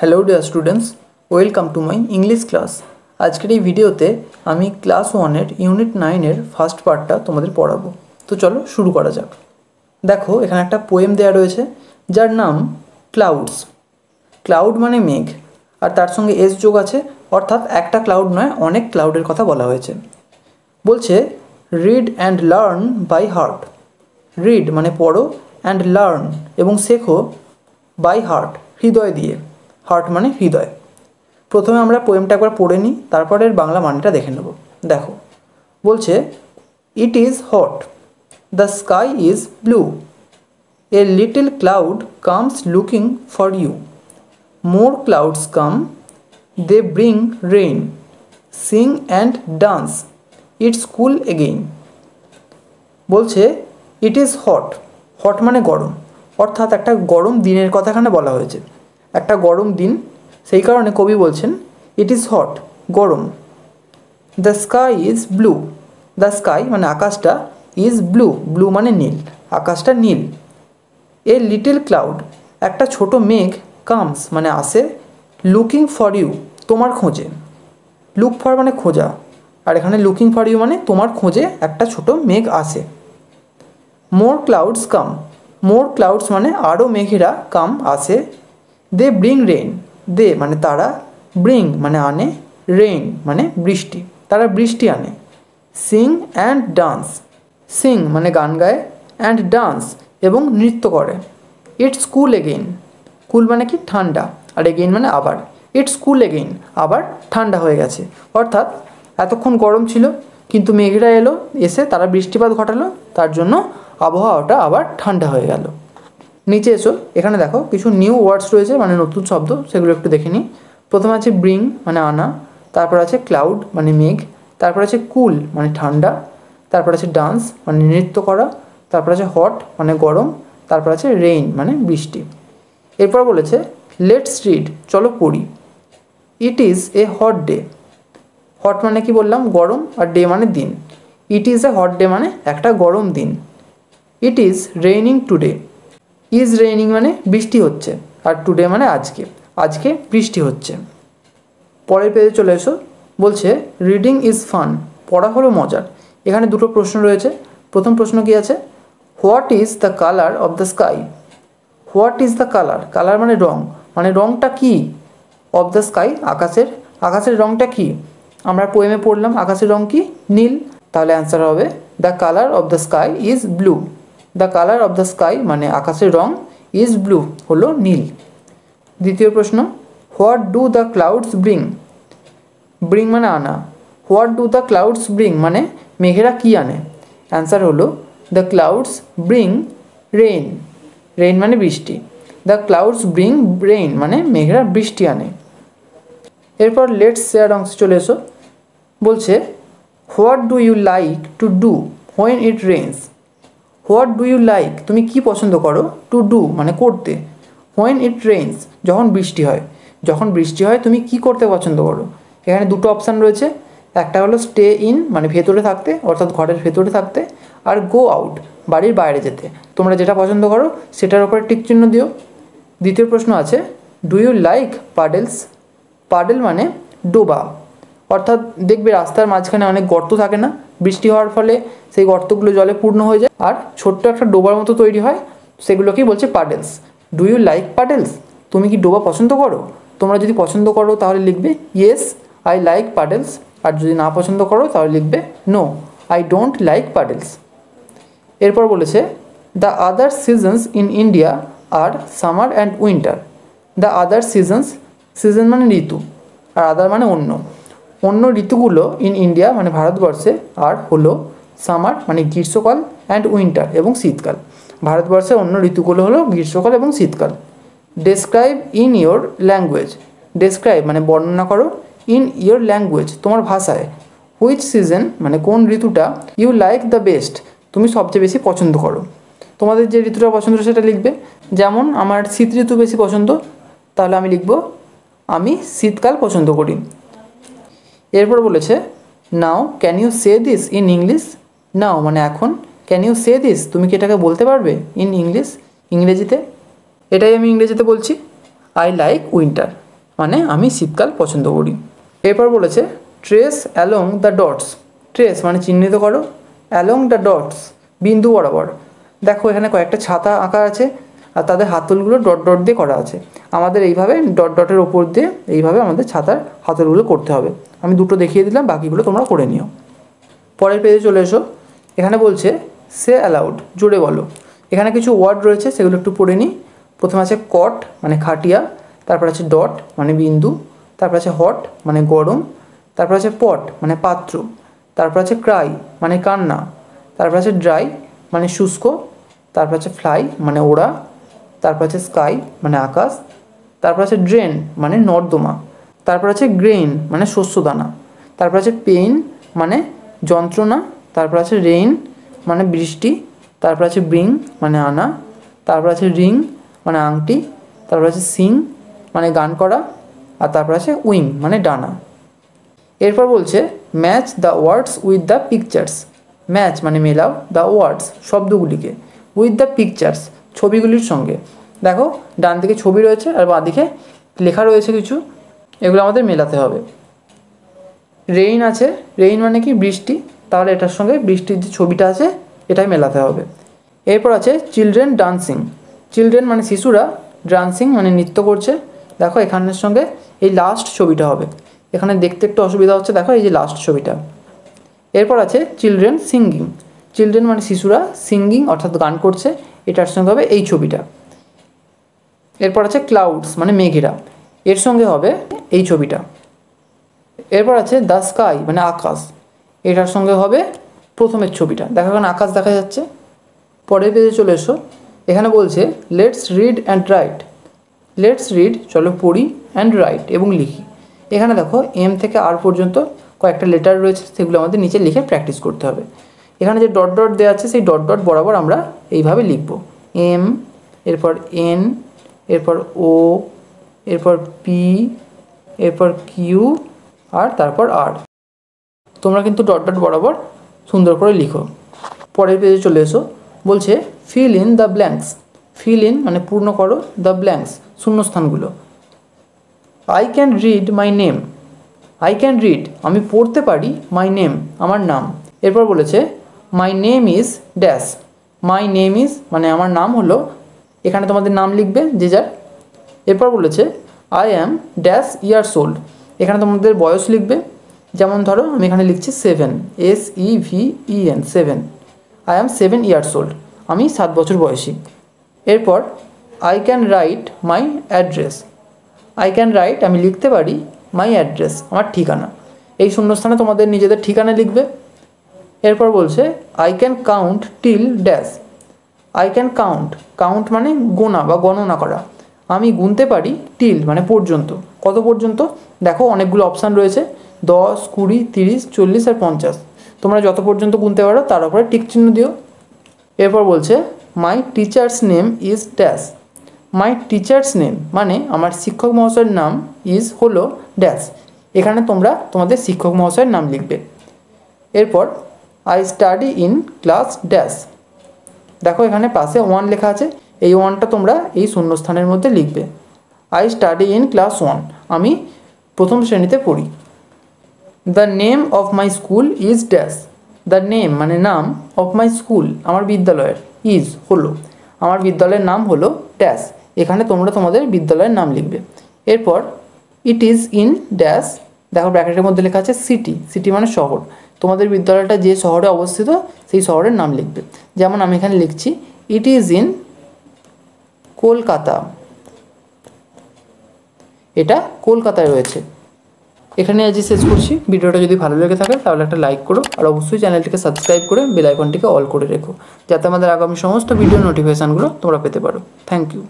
Hello dear students, welcome to my English class. আজকের এই ভিডিওতে আমি ক্লাস 1-এর ইউনিট 9-এর ফার্স্ট পার্টটা তোমাদের পড়াবো। তো চলো শুরু করা যাক। দেখো, এখানে একটা পোয়েম দেওয়া রয়েছে যার নাম ক্লাউডস। ক্লাউড মানে মেঘ, আর তার সঙ্গে এস যোগ আছে, অর্থাৎ একটা ক্লাউড নয়, অনেক ক্লাউডের কথা বলা হয়েছে। বলছে read and learn by heart. Read মানে পড়ো, অ্যান্ড লার্ন এবং শেখো, বাই হার্ট হৃদয় দিয়ে। হার্ট মানে হৃদয়। প্রথমে আমরা পোয়েমটা একবার পড়ে নিই, তারপরে এর বাংলা মানেটা দেখে নেব। দেখো, বলছে it is hot, the sky is blue, a little cloud comes looking for you, more clouds come, they bring rain, sing and dance, it's cool again. বলছে ইট ইজ হট। হট মানে গরম, অর্থাৎ একটা গরম দিনের কথা এখানে বলা হয়েছে। একটা গরম দিন, সেই কারণে কবি বলছেন ইট ইজ হট, গরম। The sky is blue, the sky মানে আকাশটা, ইজ ব্লু, ব্লু মানে নীল, আকাশটা নীল। এ লিটল ক্লাউড একটা ছোট মেঘ, কামস মানে আসে, লুকিং ফর ইউ তোমার খোঁজে। লুক ফর মানে খোঁজা, আর এখানে লুকিং ফর ইউ মানে তোমার খোঁজে একটা ছোট মেঘ আসে। মোর ক্লাউডস কাম, মোর ক্লাউডস মানে আরও মেঘেরা, কাম আসে। দে ব্রিং রেইন, দে মানে তারা, ব্রিং মানে আনে, রেইন মানে বৃষ্টি, তারা বৃষ্টি আনে। সিং অ্যান্ড ডান্স, সিং মানে গান গায়, অ্যান্ড ডান্স এবং নৃত্য করে। ইটস কুল এগেইন, কুল মানে কি ঠান্ডা, আর এগেইন মানে আবার। ইটস কুল এগেইন আবার ঠান্ডা হয়ে গেছে, অর্থাৎ এতক্ষণ গরম ছিল, কিন্তু মেঘেরা এলো, এসে তারা বৃষ্টিপাত ঘটালো, তার জন্য আবহাওয়াটা আবার ঠান্ডা হয়ে গেল। নিচে এসো, এখানে দেখো কিছু নিউ ওয়ার্ডস রয়েছে, মানে নতুন শব্দ, সেগুলো একটু দেখে নিই। প্রথমে আছে ব্রিং মানে আনা, তারপর আছে ক্লাউড মানে মেঘ, তারপর আছে কুল মানে ঠান্ডা, তারপর আছে ডান্স মানে নৃত্য করা, তারপর আছে হট মানে গরম, তারপর আছে রেইন মানে বৃষ্টি। এরপর বলেছে লেটস রিড চলো পড়ি। It is a hot day, hot মানে কি বললাম গরম, আর ডে মানে দিন। It is a hot day মানে একটা গরম দিন। It is raining today, is raining মানে বৃষ্টি হচ্ছে, আর টুডে মানে আজকে, আজকে বৃষ্টি হচ্ছে। পরের পেজে চলে এসো, বলছে রিডিং ইজ ফান, পড়া হলো মজার। এখানে দুটো প্রশ্ন রয়েছে। প্রথম প্রশ্ন কি আছে, what is the colour of the sky. What is the colour, colour মানে রং, মানে রংটা কি, অফ দ্য স্কাই আকাশের, আকাশের রংটা কি। আমরা পোয়েমে পড়লাম আকাশের রং কি, নীল, তাহলে অ্যান্সার হবে the colour of the sky is blue. The colour of the sky মানে আকাশের রং, ইজ ব্লু হলো নীল। দ্বিতীয় প্রশ্ন, what do the clouds bring. Bring মানে আনা, what do the clouds bring মানে মেঘেরা কী আনে। অ্যান্সার হলো the clouds bring rain, rain মানে বৃষ্টি। দ্য ক্লাউডস ব্রিং রেইন মানে মেঘেরা বৃষ্টি আনে। এরপর লেটস শেয়ার অংশে চলে এসো, বলছে what do you like to do when it rains. What do you like তুমি কি পছন্দ করো, টু ডু মানে করতে, হোয়েন ইট রেইনস যখন বৃষ্টি হয়। যখন বৃষ্টি হয় তুমি কি করতে পছন্দ করো। এখানে দুটো অপশান রয়েছে, একটা হলো স্টে ইন মানে ভেতরে থাকতে, অর্থাৎ ঘরের ভেতরে থাকতে, আর গো আউট বাড়ির বাইরে যেতে। তোমরা যেটা পছন্দ করো সেটার উপরে টিক চিহ্ন দিও। দ্বিতীয় প্রশ্ন আছে ডু ইউ লাইক পাডেলস। পাডেল মানে ডোবা, অর্থাৎ দেখবে রাস্তার মাঝখানে অনেক গর্ত থাকে না, বৃষ্টি হওয়ার ফলে সেই গর্তগুলো জলে পূর্ণ হয়ে যায়, আর ছোট্ট একটা ডোবার মতো তৈরি হয়, সেগুলোকেই বলছে পাডেলস। ডু ইউ লাইক পাডেলস, তুমি কি ডোবা পছন্দ করো। তোমরা যদি পছন্দ করো তাহলে লিখবে ইয়েস আই লাইক পাডেলস, আর যদি না পছন্দ করো তাহলে লিখবে no I don't like puddles. এরপর বলেছে the other seasons in India are summer and winter. The other seasons, season মানে ঋতু, আর আদার মানে অন্য, অন্য ঋতুগুলো ইন ইন্ডিয়া মানে ভারতবর্ষে, আর হলো সামার মানে গ্রীষ্মকাল, অ্যান্ড উইন্টার এবং শীতকাল। ভারতবর্ষের অন্য ঋতুগুলো হলো গ্রীষ্মকাল এবং শীতকাল। Describe in your language. Describe মানে বর্ণনা করো, ইন ইয়োর ল্যাঙ্গুয়েজ তোমার ভাষায়। হুইচ সিজন মানে কোন ঋতুটা, ইউ লাইক দ্য বেস্ট তুমি সবচেয়ে বেশি পছন্দ করো। তোমাদের যে ঋতুটা পছন্দ সেটা লিখবে। যেমন আমার শীত ঋতু বেশি পছন্দ, তাহলে আমি লিখব আমি শীতকাল পছন্দ করি। এরপর বলেছে now can you say this in English. Now মানে এখন, ক্যান ইউ সে দিস তুমি কি এটাকে বলতে পারবে ইন ইংলিশ ইংরেজিতে। এটাই আমি ইংরেজিতে বলছি, আই লাইক উইন্টার। মানে আমি শীতকাল পছন্দ করি। এরপর বলেছে trace along the dots. Trace মানে চিহ্নিত করো, অ্যালং দ্য ডটস বিন্দু বরাবর। দেখো এখানে কয়েকটা ছাতা আঁকা আছে আর তাদের হাতলগুলো ডট ডট দিয়ে করা আছে। আমাদের এইভাবে ডট ডটের ওপর দিয়ে এইভাবে আমাদের ছাতার হাতলগুলো করতে হবে। আমি দুটো দেখিয়ে দিলাম, বাকিগুলো তোমরা করে নিও। পরের পেজে চলে এসো। এখানে বলছে সে অ্যালাউড, জোরে বলো। এখানে কিছু ওয়ার্ড রয়েছে, সেগুলো একটু পড়ে নিই। প্রথমে আছে কট মানে খাটিয়া, তারপর আছে ডট মানে বিন্দু, তারপর আছে হট মানে গরম, তারপর আছে পট মানে পাত্র, তারপর আছে ক্রাই মানে কান্না, তারপর আছে ড্রাই মানে শুষ্ক, তারপর আছে ফ্লাই মানে ওড়া, তারপর আছে স্কাই মানে আকাশ, তারপর আছে ড্রেন মানে নর্দমা, তারপর আছে গ্রেইন মানে শস্যদানা, তারপর আছে পেইন মানে যন্ত্রণা, তারপর আছে রেইন মানে বৃষ্টি, তারপর আছে ব্রিং মানে আনা, তারপর আছে রিং মানে আংটি, তারপর আছে সিং মানে গান করা, আর তারপর আছে উইং মানে ডানা। এরপর বলছে match the words with the pictures. Match মানে মেলাও, দ্য ওয়ার্ডস শব্দগুলিকে, উইথ দ্য পিকচার্স ছবিগুলির সঙ্গে। দেখো ডান দিকে ছবি রয়েছে আর বাঁ দিকে লেখা রয়েছে কিছু, এগুলো আমাদের মেলাতে হবে। রেইন আছে, রেইন মানে কি বৃষ্টি, তাহলে এটার সঙ্গে বৃষ্টির যে ছবিটা আছে এটাই মেলাতে হবে। এরপর আছে চিলড্রেন ডান্সিং। চিলড্রেন মানে শিশুরা, ডান্সিং মানে নৃত্য করছে। দেখো এখানের সঙ্গে এই লাস্ট ছবিটা হবে, এখানে দেখতে একটু অসুবিধা হচ্ছে, দেখো এই যে লাস্ট ছবিটা। এরপর আছে চিলড্রেন সিঙ্গিং। চিলড্রেন মানে শিশুরা, সিঙ্গিং অর্থাৎ গান করছে, এটার সঙ্গে হবে এই ছবিটা। এরপর আছে ক্লাউডস মানে মেঘেরা, এর সঙ্গে হবে এই ছবিটা। এরপর আছে দ্য স্কাই মানে আকাশ, এটার সঙ্গে হবে প্রথমের ছবিটা। দেখো এখানে আকাশ দেখা যাচ্ছে। পরের পেজে চলে এসো। এখানে বলছে let's read and right. Let's read চলো পড়ি, অ্যান্ড রাইট এবং লিখি। এখানে দেখো এম থেকে আর পর্যন্ত কয়েকটা লেটার রয়েছে, সেগুলো আমাদের নিচে লিখে প্র্যাকটিস করতে হবে। এখানে যে ডট ডট দেওয়া আছে সেই ডট ডট বরাবর আমরা এইভাবে লিখব। এম, এরপর এন, এরপর ও, এরপর পি, এরপর কিউ আর তারপর আর। তোমরা কিন্তু ডট ডট বরাবর সুন্দর করে লিখো। পরের পেজে চলে এসো। বলছে fill in the blanks. Fill in মানে পূর্ণ করো, দ্য ব্ল্যাঙ্কস শূন্যস্থানগুলো। I can read my name. I can read আমি পড়তে পারি, মাই নেম আমার নাম। এরপর বলেছে my name is dash. My name is মানে আমার নাম হলো, এখানে তোমাদের নাম লিখবে যে যার। এরপর বলেছে I am dash years old. এখানে তোমাদের বয়স লিখবে, যেমন ধরো আমি এখানে লিখছি 7, SEVEN 7। I am 7 years old, আমি 7 বছর বয়সী। এরপর I can write my address. I can write আমি লিখতে পারি, মাই অ্যাড্রেস আমার ঠিকানা। এই শূন্যস্থানে তোমাদের নিজেদের ঠিকানা লিখবে। এরপর বলছে I can count till dash. I can count, count মানে গোনা বা গণনা করা। আমি গুনতে পারি, টিল মানে পর্যন্ত। কত পর্যন্ত? দেখো অনেকগুলো অপশান রয়েছে, 10, 20, 30, 40 আর 50। তোমরা যত পর্যন্ত গুনতে পারো তার উপরে টিক চিহ্ন দিও। এরপর বলছে মাই teachers name is dash. My teachers name মানে আমার শিক্ষক মহাশয়ের নাম, ইজ হলো ড্যাশ। এখানে তোমরা তোমাদের শিক্ষক মহাশয়ের নাম লিখবে। এরপর I study in class dash. দেখো এখানে পাশে 1 লেখা আছে, এই 1টা তোমরা এই শূন্যস্থানের মধ্যে লিখবে। আই স্টাডি ইন ক্লাস 1 আমি প্রথম শ্রেণীতে পড়ি। The name of my school is dash. The name মানে নাম, অফ মাই স্কুল আমার বিদ্যালয়ের, ইজ হলো আমার বিদ্যালয়ের নাম হলো ড্যাশ। এখানে তোমরা তোমাদের বিদ্যালয়ের নাম লিখবে। এরপর ইট ইজ ইন ড্যাশ। দেখো ব্র্যাকেটের মধ্যে লেখা আছে সিটি। সিটি মানে শহর। তোমাদের বিদ্যালয়টা যে শহরে অবস্থিত সেই শহরের নাম লিখবে। যেমন আমি এখানে লিখছি ইট ইজ ইন কলকাতা, এটা কলকাতায় রয়েছে। এখানে আজই শেষ করছি। ভিডিওটা যদি ভালো লেগে থাকে তাহলে একটা লাইক করো, আর অবশ্যই চ্যানেলটিকে সাবস্ক্রাইব করে বেল আইকনটিকে অল করে রেখো, যাতে আমাদের আগামী সমস্ত ভিডিও নোটিফিকেশানগুলো তোমরা পেতে পারো। Thank you.